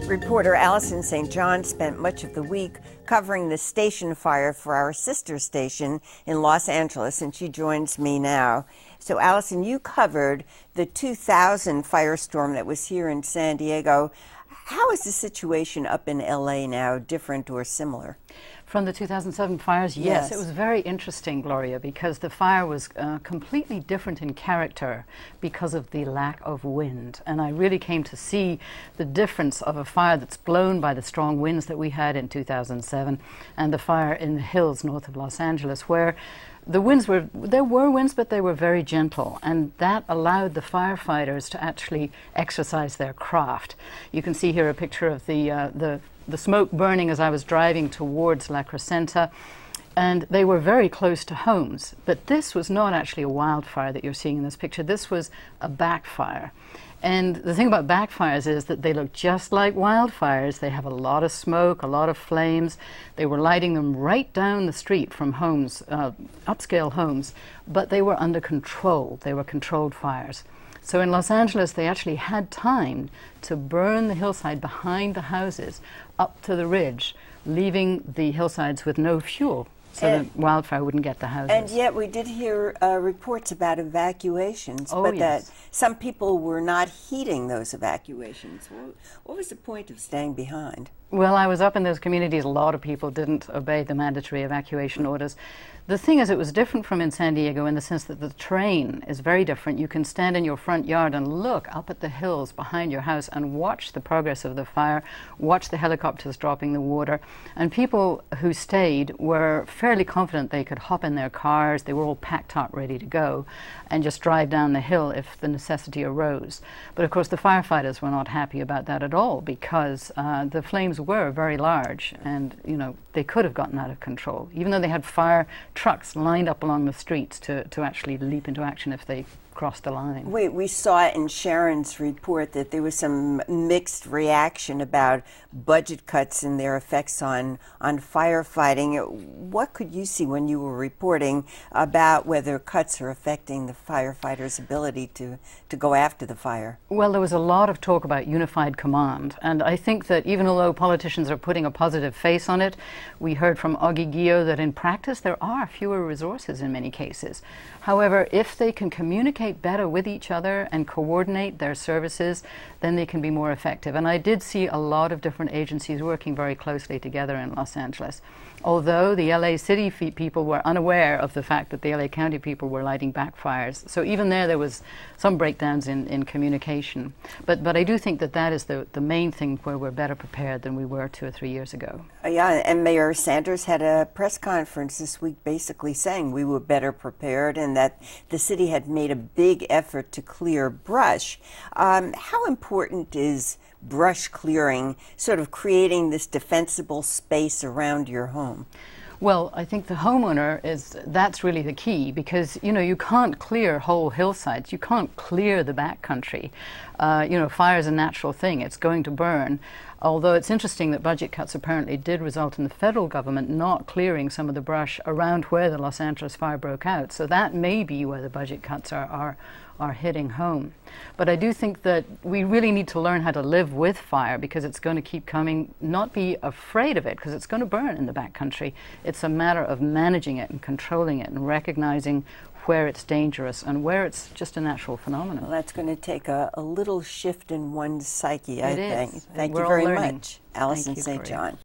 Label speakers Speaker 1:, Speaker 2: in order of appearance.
Speaker 1: Reporter Alison St John spent much of the week covering the station fire for our sister station in Los Angeles, and she joins me now. So, Alison, you covered the 2000 firestorm that was here in San Diego. How is the situation up in LA now, different or similar?
Speaker 2: From the 2007 fires, yes. It was very interesting, Gloria, because the fire was completely different in character because of the lack of wind. And I really came to see the difference of a fire that's blown by the strong winds that we had in 2007 and the fire in the hills north of Los Angeles, where the winds there were winds, but they were very gentle, and that allowed the firefighters to actually exercise their craft. You can see here a picture of the smoke burning as I was driving towards La Crescenta, and they were very close to homes. But this was not actually a wildfire that you're seeing in this picture. This was a backfire. And the thing about backfires is that they look just like wildfires. They have a lot of smoke, a lot of flames. They were lighting them right down the street from homes, upscale homes, but they were under control. They were controlled fires. So in Los Angeles, they actually had time to burn the hillside behind the houses up to the ridge, leaving the hillsides with no fuel, so the wildfire wouldn't get the houses.
Speaker 1: And yet we did hear reports about evacuations, but
Speaker 2: yes,
Speaker 1: that some people were not heeding those evacuations. What was the point of staying behind?
Speaker 2: Well, I was up in those communities. A lot of people didn't obey the mandatory evacuation orders. The thing is, it was different from in San Diego in the sense that the terrain is very different. You can stand in your front yard and look up at the hills behind your house and watch the progress of the fire, watch the helicopters dropping the water. And people who stayed were fairly confident they could hop in their cars. They were all packed up, ready to go, and just drive down the hill if the necessity arose. But of course, the firefighters were not happy about that at all, because the flames were very large, and they could have gotten out of control, even though they had fire trucks lined up along the streets to actually leap into action if they crossed the line.
Speaker 1: Wait, we saw in Sharon's report that there was some mixed reaction about budget cuts and their effects on firefighting. What could you see when you were reporting about whether cuts are affecting the firefighters' ability to go after the fire?
Speaker 2: Well, there was a lot of talk about unified command, and I think that even although politicians are putting a positive face on it, we heard from Augie Guillot that in practice there are fewer resources in many cases. However, if they can communicate better with each other and coordinate their services, then they can be more effective. And I did see a lot of different agencies working very closely together in Los Angeles. Although the LA City people were unaware of the fact that the LA County people were lighting backfires. So even there was some breakdowns in communication. But I do think that is the main thing where we're better prepared than we were 2 or 3 years ago.
Speaker 1: Yeah, and Mayor Sanders had a press conference this week basically saying we were better prepared and that the city had made a big effort to clear brush. How important is brush clearing, sort of creating this defensible space around your home?
Speaker 2: Well, I think the homeowner that's really the key, because you can't clear whole hillsides, you can't clear the backcountry. Fire is a natural thing, it's going to burn. Although it's interesting that budget cuts apparently did result in the federal government not clearing some of the brush around where the Los Angeles fire broke out. So that may be where the budget cuts are hitting home. But I do think that we really need to learn how to live with fire, because it's going to keep coming, not be afraid of it, because it's going to burn in the backcountry. It's a matter of managing it and controlling it and recognizing where it's dangerous and where it's just a natural phenomenon.
Speaker 1: Well, that's going to take a little shift in one's psyche, I think. Thank you
Speaker 2: very
Speaker 1: very much, Alison St John.